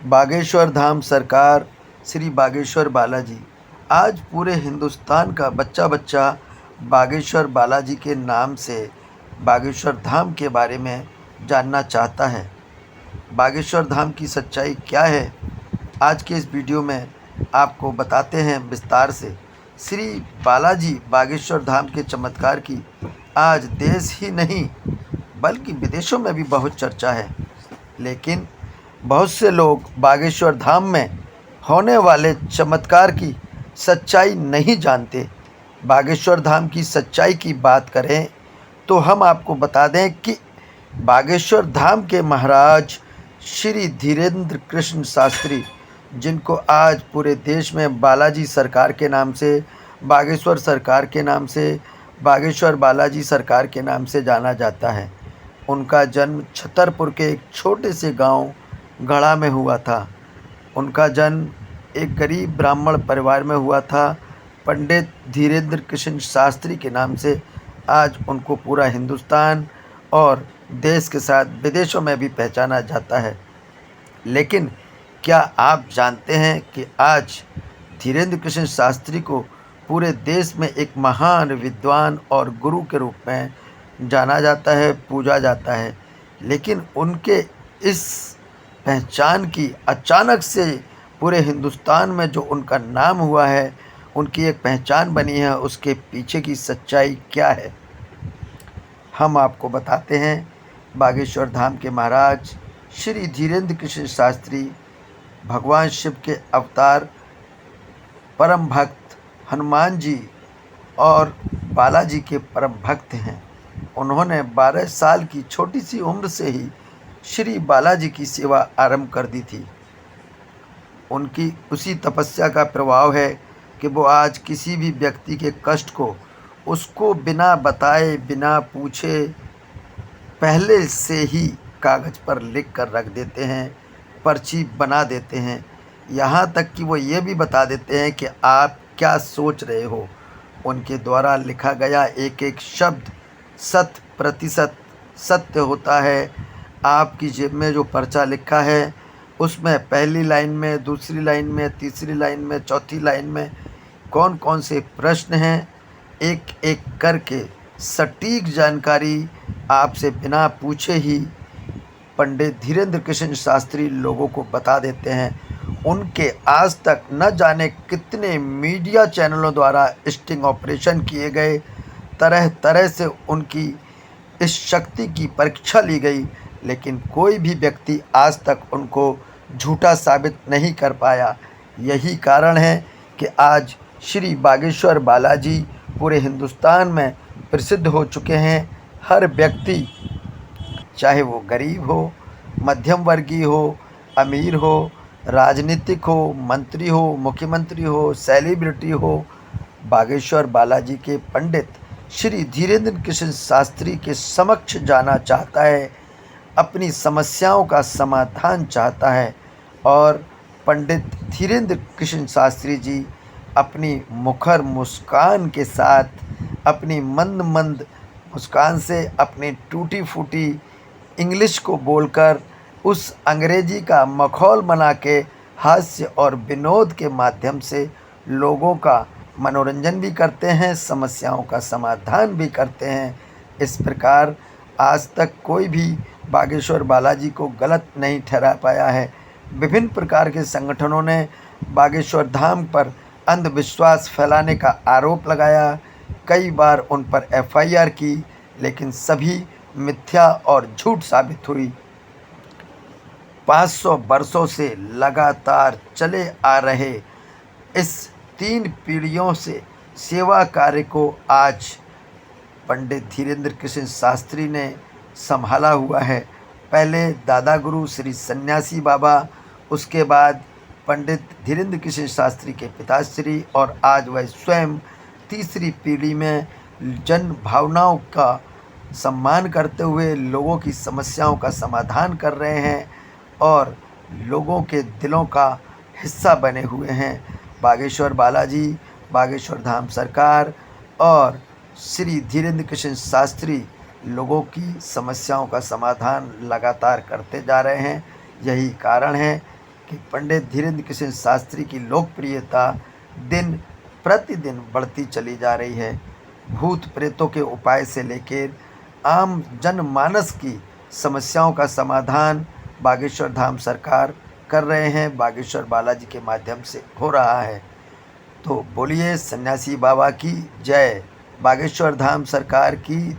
बागेश्वर धाम सरकार श्री बागेश्वर बालाजी। आज पूरे हिंदुस्तान का बच्चा बच्चा बागेश्वर बालाजी के नाम से बागेश्वर धाम के बारे में जानना चाहता है। बागेश्वर धाम की सच्चाई क्या है, आज के इस वीडियो में आपको बताते हैं विस्तार से। श्री बालाजी बागेश्वर धाम के चमत्कार की आज देश ही नहीं बल्कि विदेशों में भी बहुत चर्चा है, लेकिन बहुत से लोग बागेश्वर धाम में होने वाले चमत्कार की सच्चाई नहीं जानते। बागेश्वर धाम की सच्चाई की बात करें तो हम आपको बता दें कि बागेश्वर धाम के महाराज श्री धीरेंद्र कृष्ण शास्त्री, जिनको आज पूरे देश में बालाजी सरकार के नाम से, बागेश्वर सरकार के नाम से, बागेश्वर बालाजी सरकार के नाम से जाना जाता है। उनका जन्म छतरपुर के एक छोटे से गांव गढ़ा में हुआ था। उनका जन्म एक गरीब ब्राह्मण परिवार में हुआ था। पंडित धीरेंद्र कृष्ण शास्त्री के नाम से आज उनको पूरा हिंदुस्तान और देश के साथ विदेशों में भी पहचाना जाता है। लेकिन क्या आप जानते हैं कि आज धीरेंद्र कृष्ण शास्त्री को पूरे देश में एक महान विद्वान और गुरु के रूप में जाना जाता है, पूजा जाता है। लेकिन उनके इस पहचान की अचानक से पूरे हिंदुस्तान में जो उनका नाम हुआ है, उनकी एक पहचान बनी है, उसके पीछे की सच्चाई क्या है, हम आपको बताते हैं। बागेश्वर धाम के महाराज श्री धीरेंद्र कृष्ण शास्त्री भगवान शिव के अवतार, परम भक्त हनुमान जी और बालाजी के परम भक्त हैं। उन्होंने 12 साल की छोटी सी उम्र से ही श्री बालाजी की सेवा आरंभ कर दी थी। उनकी उसी तपस्या का प्रभाव है कि वो आज किसी भी व्यक्ति के कष्ट को उसको बिना बताए, बिना पूछे पहले से ही कागज़ पर लिख कर रख देते हैं, पर्ची बना देते हैं। यहाँ तक कि वो ये भी बता देते हैं कि आप क्या सोच रहे हो। उनके द्वारा लिखा गया एक एक शब्द 100% सत्य होता है। आपकी जेब में जो पर्चा लिखा है उसमें पहली लाइन में, दूसरी लाइन में, तीसरी लाइन में, चौथी लाइन में कौन कौन से प्रश्न हैं, एक एक करके सटीक जानकारी आपसे बिना पूछे ही पंडित धीरेंद्र कृष्ण शास्त्री लोगों को बता देते हैं। उनके आज तक न जाने कितने मीडिया चैनलों द्वारा स्टिंग ऑपरेशन किए गए, तरह तरह से उनकी इस शक्ति की परीक्षा ली गई, लेकिन कोई भी व्यक्ति आज तक उनको झूठा साबित नहीं कर पाया। यही कारण है कि आज श्री बागेश्वर बालाजी पूरे हिंदुस्तान में प्रसिद्ध हो चुके हैं। हर व्यक्ति, चाहे वो गरीब हो, मध्यम वर्गीय हो, अमीर हो, राजनीतिक हो, मंत्री हो, मुख्यमंत्री हो, सेलिब्रिटी हो, बागेश्वर बालाजी के पंडित श्री धीरेंद्र कृष्ण शास्त्री के समक्ष जाना चाहता है, अपनी समस्याओं का समाधान चाहता है। और पंडित धीरेंद्र कृष्ण शास्त्री जी अपनी मुखर मुस्कान के साथ, अपनी मंद मंद मुस्कान से, अपनी टूटी फूटी इंग्लिश को बोलकर, उस अंग्रेजी का मखौल बना के हास्य और विनोद के माध्यम से लोगों का मनोरंजन भी करते हैं, समस्याओं का समाधान भी करते हैं। इस प्रकार आज तक कोई भी बागेश्वर बालाजी को गलत नहीं ठहरा पाया है। विभिन्न प्रकार के संगठनों ने बागेश्वर धाम पर अंधविश्वास फैलाने का आरोप लगाया, कई बार उन पर FIR की, लेकिन सभी मिथ्या और झूठ साबित हुई। 500 वर्षों से लगातार चले आ रहे इस 3 पीढ़ियों से सेवा कार्य को आज पंडित धीरेंद्र कृष्ण शास्त्री ने संभाला हुआ है। पहले दादा गुरु श्री सन्यासी बाबा, उसके बाद पंडित धीरेंद्र कृष्ण शास्त्री के पिताश्री, और आज वह स्वयं तीसरी पीढ़ी में जन भावनाओं का सम्मान करते हुए लोगों की समस्याओं का समाधान कर रहे हैं और लोगों के दिलों का हिस्सा बने हुए हैं। बागेश्वर बालाजी, बागेश्वर धाम सरकार और श्री धीरेंद्र कृष्ण शास्त्री लोगों की समस्याओं का समाधान लगातार करते जा रहे हैं। यही कारण है कि पंडित धीरेन्द्र किशन शास्त्री की लोकप्रियता दिन प्रतिदिन बढ़ती चली जा रही है। भूत प्रेतों के उपाय से लेकर आम जनमानस की समस्याओं का समाधान बागेश्वर धाम सरकार कर रहे हैं, बागेश्वर बालाजी के माध्यम से हो रहा है। तो बोलिए सन्यासी बाबा की जय, बागेश्वर धाम सरकार की